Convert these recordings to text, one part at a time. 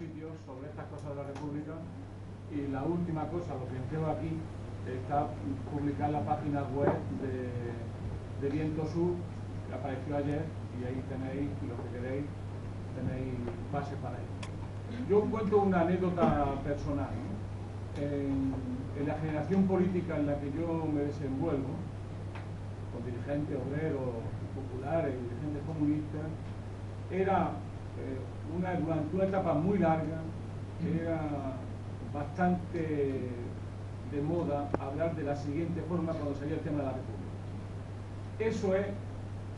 sitios sobre estas cosas de la República, y la última cosa, lo que tengo aquí, está publicada en la página web de Viento Sur, que apareció ayer, y ahí tenéis, lo que queréis, tenéis base para ello. Yo cuento una anécdota personal, ¿no? En la generación política en la que yo me desenvuelvo, con dirigentes obreros, populares, dirigentes comunistas, era durante una etapa muy larga, era bastante de moda hablar de la siguiente forma cuando salía el tema de la República. Eso es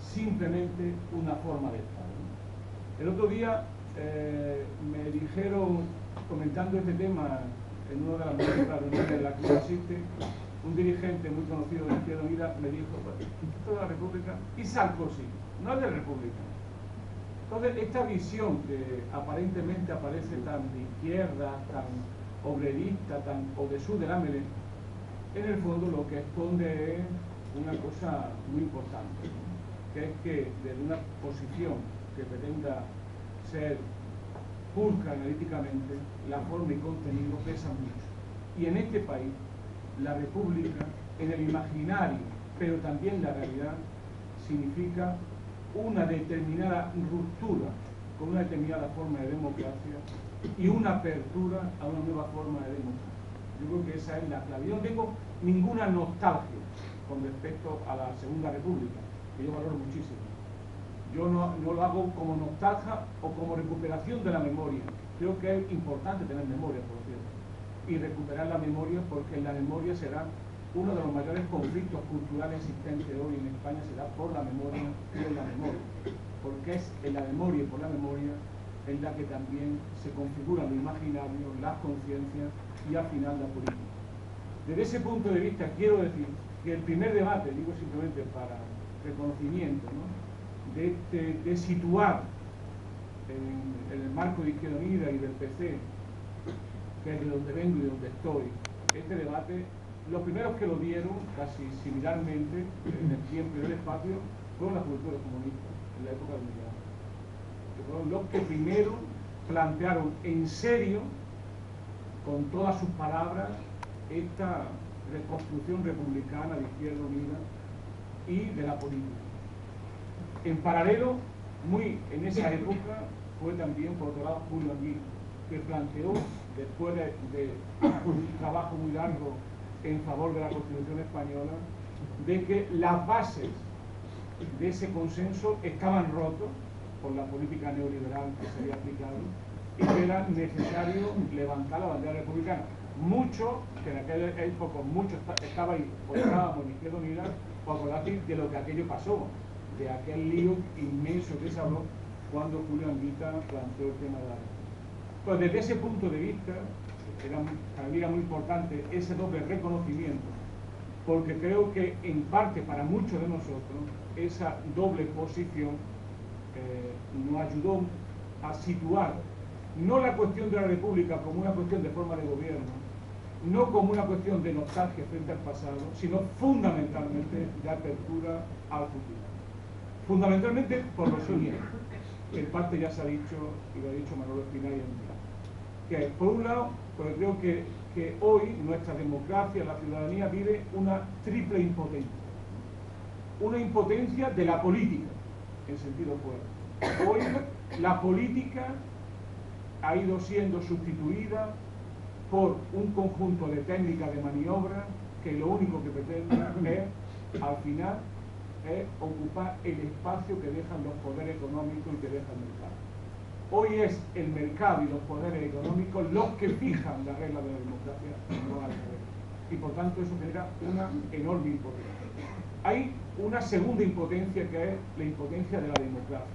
simplemente una forma de estar, ¿no? El otro día me dijeron, comentando este tema en una de las muchas reuniones de las que yo asiste, un dirigente muy conocido de Izquierda Unida me dijo: esto de la República, y Sarkozy, no es de República. Entonces, esta visión que aparentemente aparece tan de izquierda, tan obrerista, o de sur de la Melé, en el fondo lo que esconde es una cosa muy importante, ¿no? Que es que desde una posición que pretenda ser pulcra analíticamente, la forma y contenido pesan mucho. Y en este país, la República, en el imaginario, pero también la realidad, significa una determinada ruptura con una determinada forma de democracia y una apertura a una nueva forma de democracia. Yo creo que esa es la clave. Yo no tengo ninguna nostalgia con respecto a la Segunda República, que yo valoro muchísimo. Yo no lo hago como nostalgia o como recuperación de la memoria. Creo que es importante tener memoria, por cierto, y recuperar la memoria, porque en la memoria será uno de los mayores conflictos culturales existentes hoy en España, será por la memoria y en la memoria, porque es en la memoria y por la memoria en la que también se configuran los imaginarios, las conciencias y al final la política. Desde ese punto de vista quiero decir que el primer debate, digo simplemente para reconocimiento, ¿no?, de situar en el marco de Izquierda Unida y del PC, que es de donde vengo y de donde estoy, este debate, los primeros que lo dieron casi similarmente en el tiempo y en el espacio fueron las juventudes comunistas en la época del Miguel, que fueron los que primero plantearon en serio, con todas sus palabras, esta reconstrucción republicana de Izquierda Unida y de la política. En paralelo, en esa época, fue también, por otro lado, Julio Anguita, que planteó, después de un trabajo muy largo en favor de la Constitución española, de que las bases de ese consenso estaban rotos por la política neoliberal que se había aplicado y que era necesario levantar la bandera republicana. Muchos, que en aquella época estábamos en Izquierda Unida, por acordar de lo que aquello pasó, de aquel lío inmenso que se habló cuando Julio Anguita planteó el tema de la República. Pues desde ese punto de vista, para mí era muy importante ese doble reconocimiento, porque creo que en parte para muchos de nosotros esa doble posición nos ayudó a situar no la cuestión de la República como una cuestión de forma de gobierno, no como una cuestión de nostalgia frente al pasado, sino fundamentalmente de apertura al futuro. Fundamentalmente por lo siguiente, que en parte ya se ha dicho, y lo ha dicho Manolo Espinal y Andrés, que por un lado, pues creo que hoy nuestra democracia, la ciudadanía, vive una triple impotencia. Una impotencia de la política, en sentido fuerte. Hoy la política ha ido siendo sustituida por un conjunto de técnicas de maniobra que lo único que pretenden es, al final, es ocupar el espacio que dejan los poderes económicos y que deja el mercado. Hoy es el mercado y los poderes económicos los que fijan las reglas de la democracia, no al revés. Y por tanto eso genera una enorme impotencia. Hay una segunda impotencia, que es la impotencia de la democracia,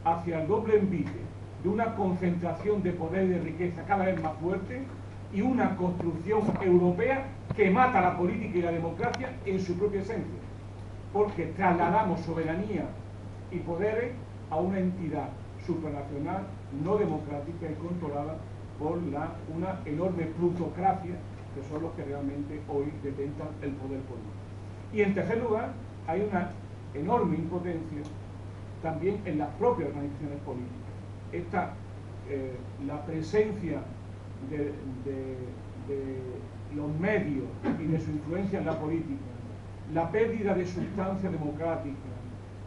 hacia el doble envite de una concentración de poder y de riqueza cada vez más fuerte y una construcción europea que mata la política y la democracia en su propia esencia, porque trasladamos soberanía y poderes a una entidad supranacional, no democrática y controlada por una enorme plutocracia, que son los que realmente hoy detentan el poder político. Y en tercer lugar, hay una enorme impotencia también en las propias organizaciones políticas. Esta la presencia de los medios y de su influencia en la política, la pérdida de sustancia democrática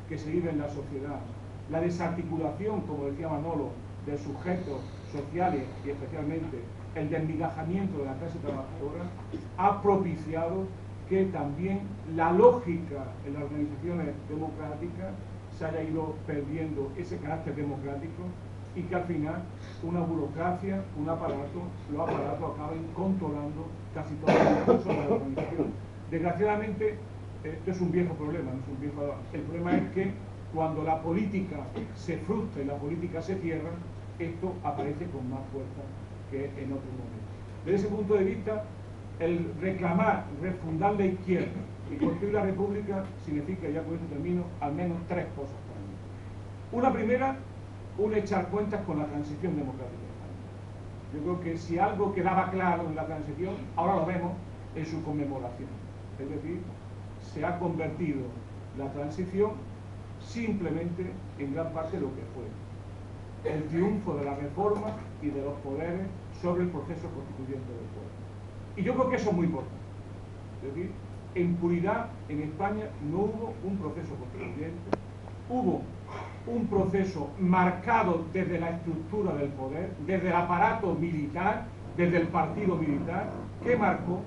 que se vive en la sociedad, la desarticulación, como decía Manolo, de sujetos sociales y especialmente el desmigajamiento de la clase trabajadora, ha propiciado que también la lógica en las organizaciones democráticas se haya ido perdiendo ese carácter democrático y que al final una burocracia, un aparato, los aparatos acaben controlando casi todos los recursos de la organización. Desgraciadamente, esto es un viejo problema, no es un viejo... El problema es que cuando la política se frustra y la política se cierra, esto aparece con más fuerza que en otros momentos. Desde ese punto de vista, el reclamar, refundar la izquierda y construir la república significa, ya con esto termino, al menos tres cosas para mí. Una primera, un echar cuentas con la transición democrática de España. Yo creo que si algo quedaba claro en la transición, ahora lo vemos en su conmemoración. Es decir, se ha convertido la transición simplemente en gran parte lo que fue el triunfo de la reforma y de los poderes sobre el proceso constituyente del pueblo. Y yo creo que eso es muy importante. Es decir, en puridad en España no hubo un proceso constituyente, hubo un proceso marcado desde la estructura del poder, desde el aparato militar, desde el partido militar, que marcó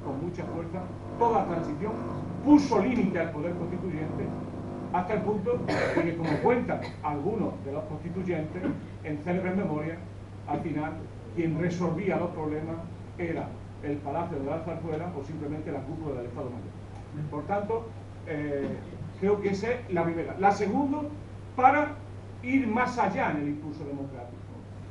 con mucha fuerza toda la transición, puso límite al poder constituyente, hasta el punto de que, como cuentan algunos de los constituyentes, en célebres memorias, al final, quien resolvía los problemas era el Palacio de la Zarzuela o simplemente la cúpula del Estado Mayor. Por tanto, creo que esa es la primera. La segunda, para ir más allá en el impulso democrático.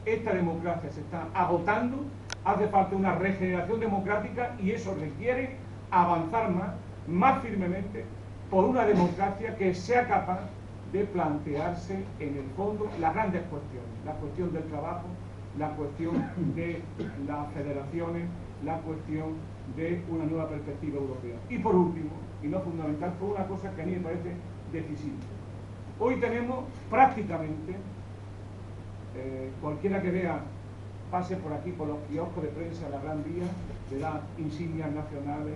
Esta democracia se está agotando, hace falta una regeneración democrática y eso requiere avanzar más firmemente por una democracia que sea capaz de plantearse en el fondo las grandes cuestiones, la cuestión del trabajo, la cuestión de las federaciones, la cuestión de una nueva perspectiva europea. Y por último, y no fundamental, por una cosa que a mí me parece decisiva. Hoy tenemos prácticamente, cualquiera que vea, pase por aquí, por los kioscos de prensa de la Gran Vía, verá insignias nacionales.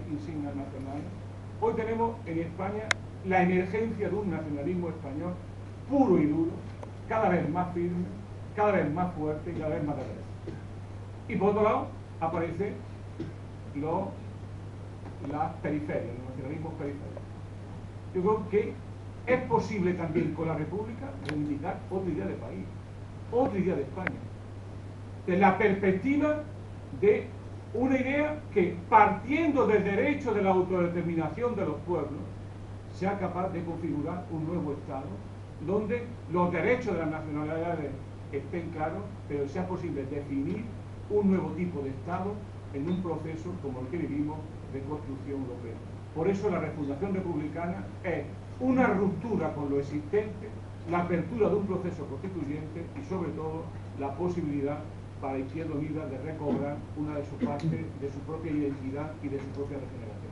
Hoy tenemos en España la emergencia de un nacionalismo español puro y duro, cada vez más firme, cada vez más fuerte y cada vez más de derecha. Y por otro lado, aparecen las periferias, los nacionalismos periféricos. Yo creo que es posible también con la República reivindicar otra idea de país, otra idea de España, de la perspectiva de una idea que, partiendo del derecho de la autodeterminación de los pueblos, sea capaz de configurar un nuevo Estado donde los derechos de las nacionalidades estén claros, pero sea posible definir un nuevo tipo de Estado en un proceso como el que vivimos de construcción europea. Por eso la refundación republicana es una ruptura con lo existente, la apertura de un proceso constituyente y sobre todo la posibilidad para Izquierda Unida de recobrar una de sus partes de su propia identidad y de su propia regeneración.